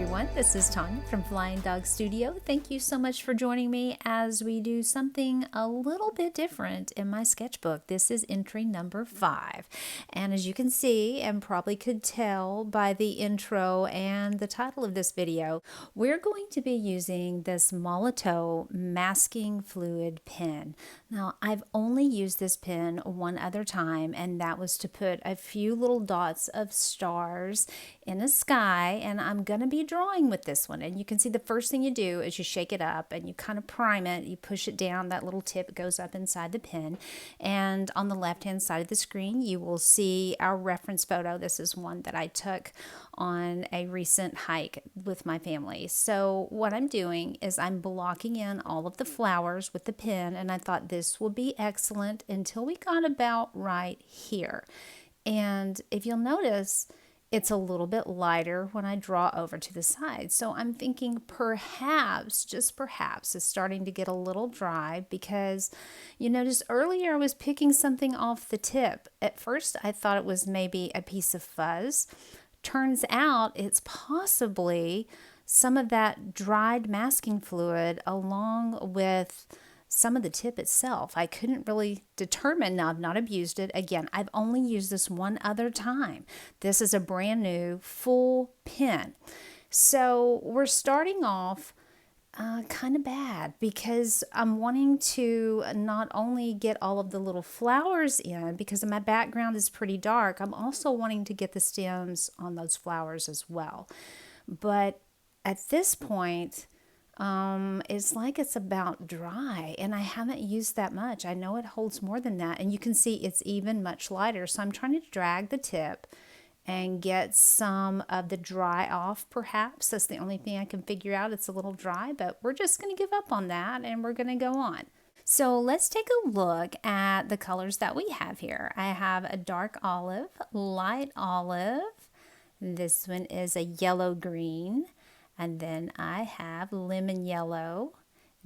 everyone. This is Tanya from Flying Dog Studio. Thank you so much for joining me as we do something a little bit different in my sketchbook. This is entry number 5. And as you can see, and probably could tell by the intro and the title of this video, we're going to be using this Molotow masking fluid pen. Now, I've only used this pen one other time, and that was to put a few little dots of stars in a sky, and I'm going to be drawing with this one. And you can see the first thing you do is you shake it up and you kind of prime it, you push it down, that little tip goes up inside the pen, and on the left hand side of the screen you will see our reference photo. This is one that I took on a recent hike with my family. So what I'm doing is I'm blocking in all of the flowers with the pen, and I thought this will be excellent until we got about right here. And if you'll notice, it's a little bit lighter when I draw over to the side. So I'm thinking perhaps, just perhaps, it's starting to get a little dry because you notice earlier I was picking something off the tip. At first I thought it was maybe a piece of fuzz. Turns out it's possibly some of that dried masking fluid along with some of the tip itself. I couldn't really determine. Now, I've not abused it. Again, I've only used this one other time. This is a brand new full pen. So we're starting off kind of bad because I'm wanting to not only get all of the little flowers in, because my background is pretty dark, I'm also wanting to get the stems on those flowers as well. But at this point, it's like it's about dry, and I haven't used that much. I know it holds more than that, and you can see it's even much lighter. So I'm trying to drag the tip and get some of the dry off, perhaps. That's the only thing I can figure out. It's a little dry, but we're just going to give up on that and we're going to go on. So let's take a look at the colors that we have here. I have a dark olive, light olive. This one is a yellow green. And then I have lemon yellow,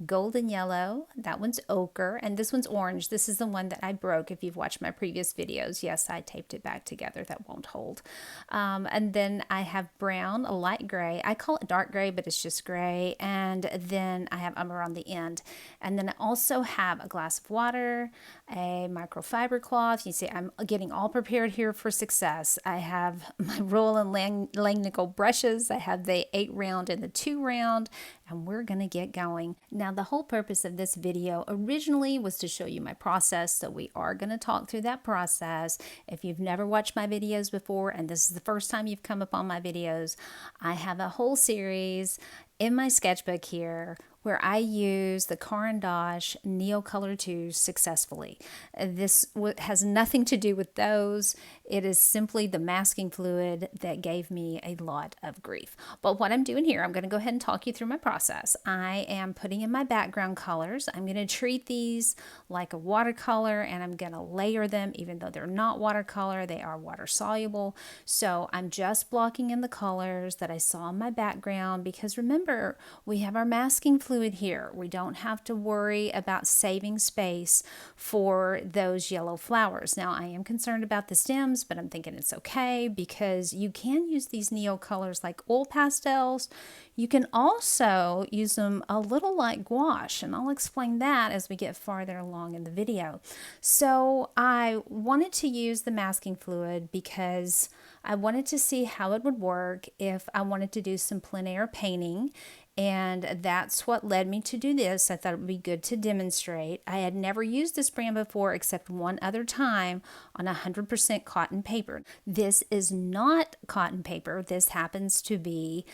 golden yellow, that one's ochre, and this one's orange. This is the one that I broke if you've watched my previous videos. Yes, I taped it back together. That won't hold. And then I have brown, a light gray. I call it dark gray, but it's just gray. And then I have umber on the end. And then I also have a glass of water, a microfiber cloth. You see, I'm getting all prepared here for success. I have my roll and Langnickle brushes. I have the 8 round and the 2 round, and we're going to get going. Now, the whole purpose of this video originally was to show you my process, so we are going to talk through that process. If you've never watched my videos before, and this is the first time you've come upon my videos, I have a whole series in my sketchbook here where I use the Caran Neocolor II successfully. This has nothing to do with those. It is simply the masking fluid that gave me a lot of grief. But what I'm doing here, I'm going to go ahead and talk you through my process. I am putting in my background colors. I'm going to treat these like a watercolor, and I'm going to layer them. Even though they're not watercolor, they are water soluble. So I'm just blocking in the colors that I saw in my background, because remember, we have our masking fluid here. We don't have to worry about saving space for those yellow flowers. Now, I am concerned about the stems, but I'm thinking it's okay because you can use these Neocolors like oil pastels. You can also use them a little like gouache, and I'll explain that as we get farther along in the video. So I wanted to use the masking fluid because I wanted to see how it would work if I wanted to do some plein air painting. And that's what led me to do this. I thought it would be good to demonstrate. I had never used this brand before except one other time on 100% cotton paper. This is not cotton paper. This happens to be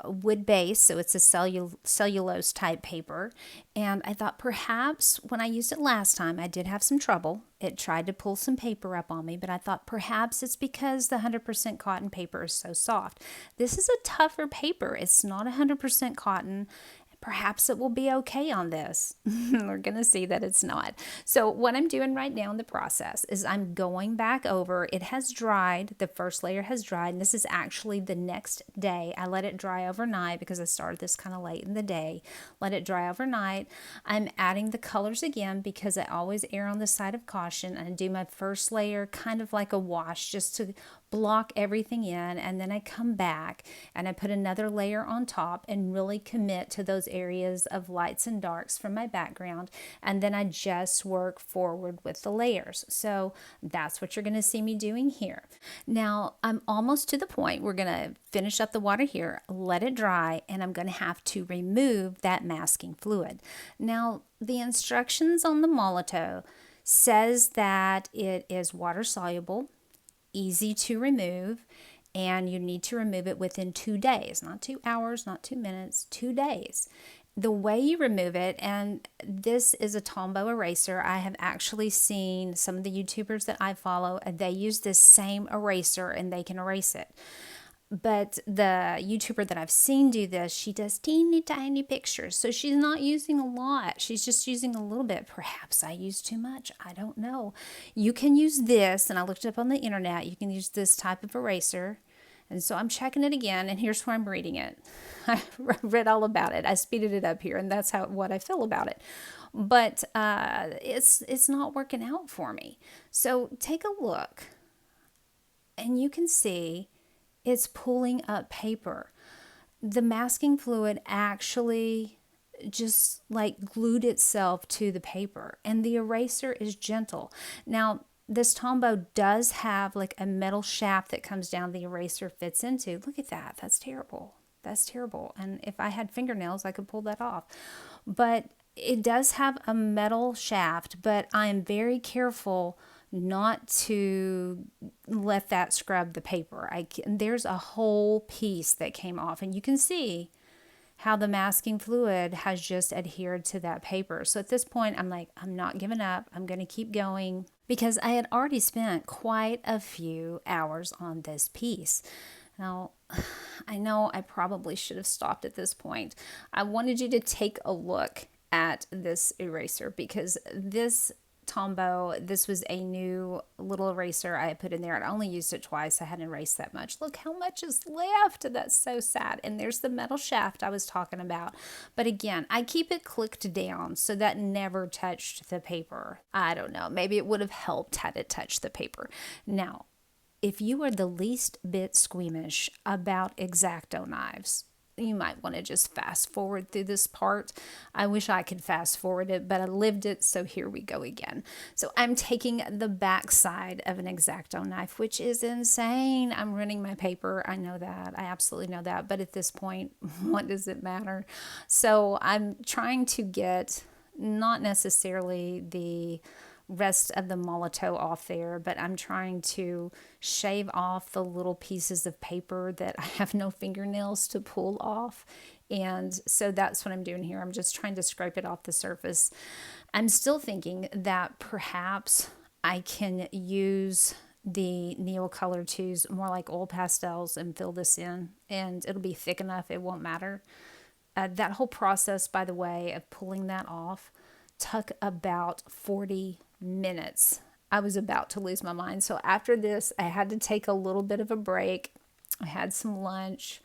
wood base, so it's a cellulose type paper. And I thought perhaps when I used it last time, I did have some trouble. It tried to pull some paper up on me, but I thought perhaps it's because the 100% cotton paper is so soft. This is a tougher paper. It's not 100% cotton. Perhaps it will be okay on this. We're going to see that it's not. So what I'm doing right now in the process is I'm going back over. It has dried. The first layer has dried. And this is actually the next day. I let it dry overnight because I started this kind of late in the day. Let it dry overnight. I'm adding the colors again because I always err on the side of caution. And I do my first layer kind of like a wash just to block everything in, and then I come back and I put another layer on top and really commit to those areas of lights and darks from my background, and then I just work forward with the layers. So that's what you're going to see me doing here. Now I'm almost to the point. We're going to finish up the water here, let it dry, and I'm going to have to remove that masking fluid. Now the instructions on the Molotow says that it is water soluble, easy to remove, and you need to remove it within 2 days, not 2 hours, not 2 minutes, 2 days. The way you remove it, and this is a Tombow eraser. I have actually seen some of the YouTubers that I follow, they use this same eraser and they can erase it. But the YouTuber that I've seen do this, she does teeny tiny pictures. So she's not using a lot. She's just using a little bit. Perhaps I use too much. I don't know. You can use this, and I looked it up on the internet. You can use this type of eraser. And so I'm checking it again, and here's where I'm reading it. I read all about it. I speeded it up here, and that's what I feel about it. But it's not working out for me. So take a look, and you can see it's pulling up paper. The masking fluid actually just like glued itself to the paper, and the eraser is gentle. Now, this Tombow does have like a metal shaft that comes down the eraser fits into. Look at that. That's terrible. That's terrible. And if I had fingernails, I could pull that off. But it does have a metal shaft, but I am very careful not to let that scrub the paper. There's a whole piece that came off, and you can see how the masking fluid has just adhered to that paper. So at this point, I'm like, I'm not giving up. I'm going to keep going, because I had already spent quite a few hours on this piece. Now, I know I probably should have stopped at this point. I wanted you to take a look at this eraser, because this Tombow, this was a new little eraser I had put in there. I only used it twice. I hadn't erased that much. Look how much is left. That's so sad. And there's the metal shaft I was talking about. But again, I keep it clicked down so that never touched the paper. I don't know. Maybe it would have helped had it touched the paper. Now, if you are the least bit squeamish about X-Acto knives, you might want to just fast forward through this part. I wish I could fast forward it, but I lived it, so here we go again. So I'm taking the back side of an X-Acto knife, which is insane. I'm ruining my paper. I know that. I absolutely know that. But at this point, what does it matter? So I'm trying to get not necessarily the rest of the Molotow off there, but I'm trying to shave off the little pieces of paper that I have no fingernails to pull off. And so that's what I'm doing here. I'm just trying to scrape it off the surface. I'm still thinking that perhaps I can use the Neocolor IIs more like oil pastels and fill this in, and it'll be thick enough, it won't matter. That whole process, by the way, of pulling that off took about 40 minutes. I was about to lose my mind. So after this, I had to take a little bit of a break. I had some lunch,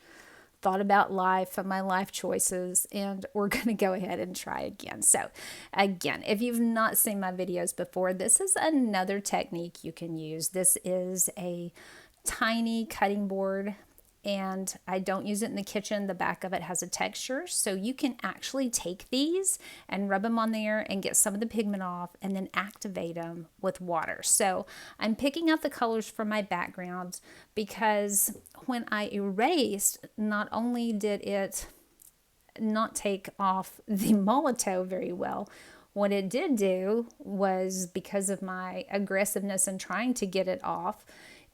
thought about life and my life choices, and we're going to go ahead and try again. So again, if you've not seen my videos before, this is another technique you can use. This is a tiny cutting board, and I don't use it in the kitchen. The back of it has a texture, so you can actually take these and rub them on there and get some of the pigment off, and then activate them with water. So I'm picking out the colors from my background, because when I erased, not only did it not take off the Molotow very well, what it did do was, because of my aggressiveness in trying to get it off,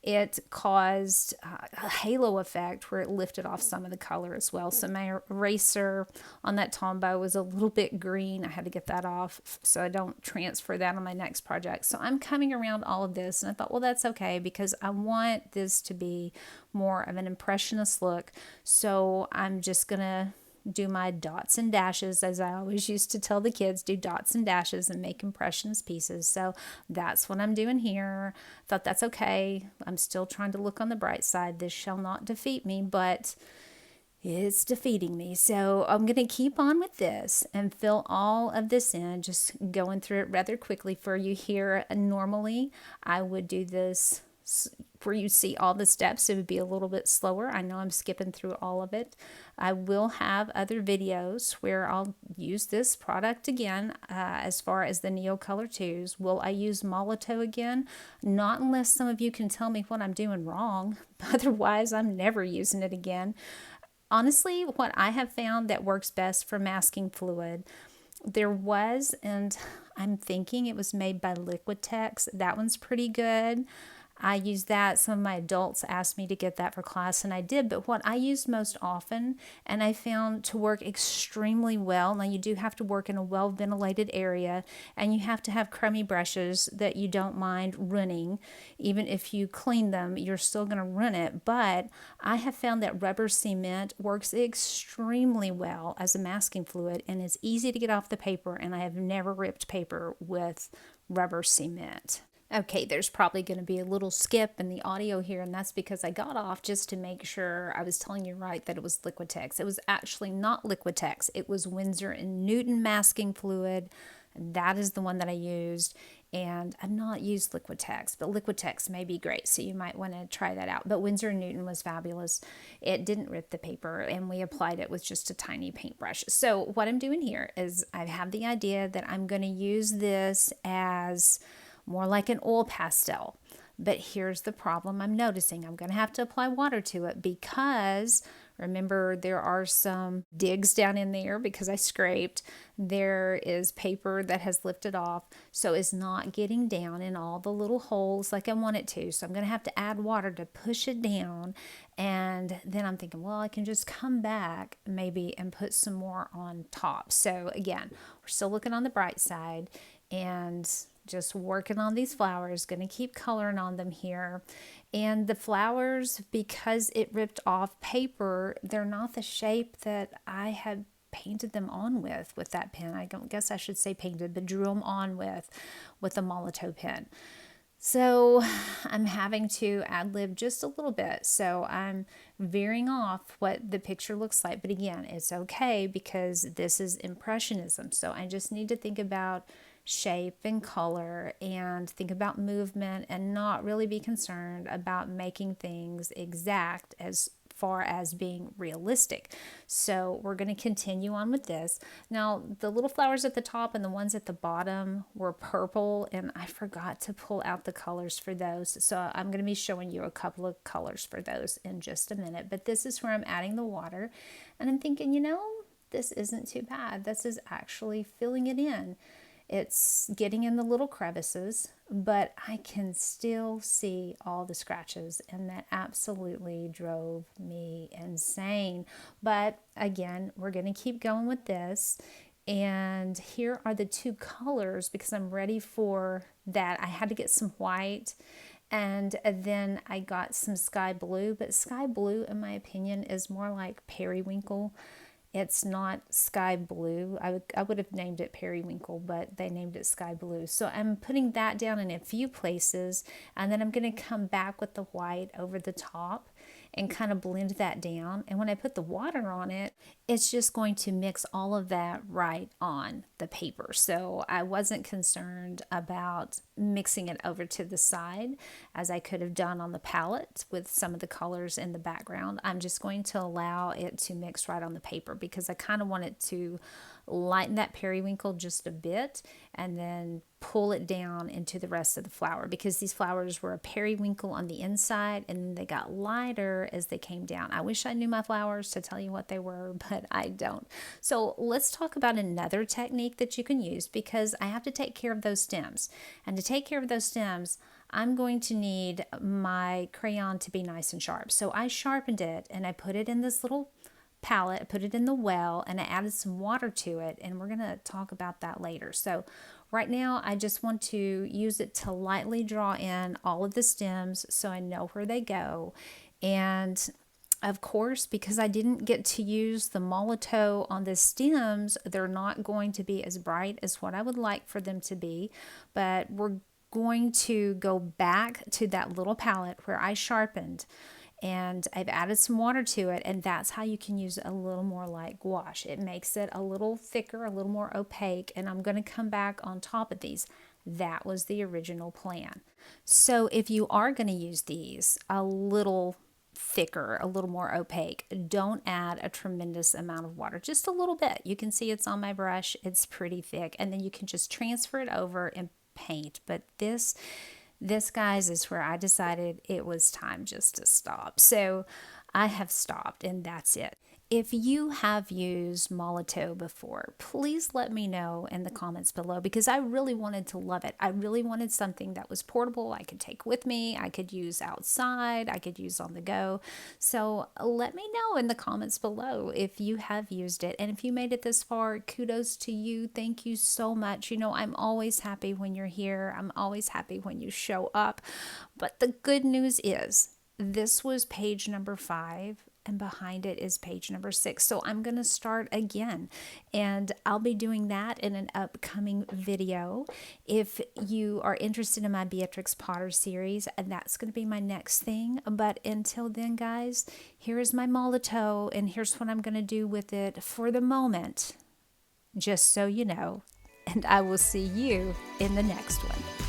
it caused a halo effect where it lifted off some of the color as well. So my eraser on that Tombow was a little bit green. I had to get that off so I don't transfer that on my next project. So I'm coming around all of this, and I thought, well, that's okay, because I want this to be more of an impressionist look. So I'm just going to do my dots and dashes, as I always used to tell the kids, do dots and dashes and make impressionist pieces. So that's what I'm doing here. Thought that's okay. I'm still trying to look on the bright side. This shall not defeat me, but it's defeating me. So I'm going to keep on with this and fill all of this in, just going through it rather quickly for you here. Normally, I would do this where you see all the steps, it would be a little bit slower. I know I'm skipping through all of it. I will have other videos where I'll use this product again. As far as the Neocolor IIs, will I use Molotow again? Not unless some of you can tell me what I'm doing wrong. Otherwise, I'm never using it again. Honestly, what I have found that works best for masking fluid, there was, and I'm thinking it was made by Liquitex. That one's pretty good. I use that. Some of my adults asked me to get that for class, and I did. But what I use most often, and I found to work extremely well, now you do have to work in a well-ventilated area, and you have to have crummy brushes that you don't mind running. Even if you clean them, you're still going to run it. But I have found that rubber cement works extremely well as a masking fluid, and it's easy to get off the paper, and I have never ripped paper with rubber cement. Okay, there's probably going to be a little skip in the audio here, and that's because I got off just to make sure I was telling you right that it was Liquitex. It was actually not Liquitex. It was Windsor Newton masking fluid. That is the one that I used, and I've not used Liquitex, but Liquitex may be great, so you might want to try that out. But Windsor Newton was fabulous. It didn't rip the paper, and we applied it with just a tiny paintbrush. So what I'm doing here is I have the idea that I'm going to use this as more like an oil pastel. But here's the problem I'm noticing. I'm going to have to apply water to it because, remember, there are some digs down in there because I scraped. There is paper that has lifted off, so it's not getting down in all the little holes like I want it to. So I'm going to have to add water to push it down. And then I'm thinking, well, I can just come back maybe and put some more on top. So again, we're still looking on the bright side and just working on these flowers, going to keep coloring on them here. And the flowers, because it ripped off paper, they're not the shape that I had painted them on with that pen. I don't guess I should say painted, but drew them on with a Molotow pen. So I'm having to ad-lib just a little bit. So I'm veering off what the picture looks like. But again, it's okay because this is Impressionism. So I just need to think about shape and color and think about movement and not really be concerned about making things exact as far as being realistic. So we're going to continue on with this. Now the little flowers at the top and the ones at the bottom were purple, and I forgot to pull out the colors for those. So I'm going to be showing you a couple of colors for those in just a minute. But this is where I'm adding the water, and I'm thinking, you know, this isn't too bad. This is actually filling it in. It's getting in the little crevices, but I can still see all the scratches, and that absolutely drove me insane. But again, we're going to keep going with this. And here are the two colors because I'm ready for that. I had to get some white, and then I got some sky blue, but sky blue, in my opinion, is more like periwinkle. It's not sky blue. I would have named it periwinkle, but they named it sky blue. So I'm putting that down in a few places, and then I'm going to come back with the white over the top and kind of blend that down. And when I put the water on it, it's just going to mix all of that right on the paper. So I wasn't concerned about mixing it over to the side as I could have done on the palette with some of the colors in the background. I'm just going to allow it to mix right on the paper because I kind of want it to lighten that periwinkle just a bit and then pull it down into the rest of the flower, because these flowers were a periwinkle on the inside and then they got lighter as they came down. I wish I knew my flowers to tell you what they were, but I don't. So let's talk about another technique that you can use, because I have to take care of those stems. And to take care of those stems, I'm going to need my crayon to be nice and sharp. So I sharpened it and I put it in this little palette, I put it in the well, and I added some water to it, and we're going to talk about that later. So right now I just want to use it to lightly draw in all of the stems so I know where they go. And of course, because I didn't get to use the Molotow on the stems, they're not going to be as bright as what I would like for them to be, but we're going to go back to that little palette where I sharpened, and I've added some water to it, and that's how you can use it a little more like gouache. It makes it a little thicker, a little more opaque, and I'm going to come back on top of these. That was the original plan. So if you are going to use these a little thicker, a little more opaque, don't add a tremendous amount of water, just a little bit. You can see it's on my brush, it's pretty thick, and then you can just transfer it over and paint. But this guys is where I decided it was time just to stop. So I have stopped, and that's it. If you have used Molotow before, please let me know in the comments below, because I really wanted to love it. I really wanted something that was portable, I could take with me, I could use outside, I could use on the go. So let me know in the comments below if you have used it. And if you made it this far, kudos to you. Thank you so much. You know, I'm always happy when you're here. I'm always happy when you show up. But the good news is, this was page number 5. And behind it is page number 6. So I'm going to start again, and I'll be doing that in an upcoming video. If you are interested in my Beatrix Potter series, and that's going to be my next thing. But until then, guys, here is my Molotow, and here's what I'm going to do with it for the moment, just so you know. And I will see you in the next one.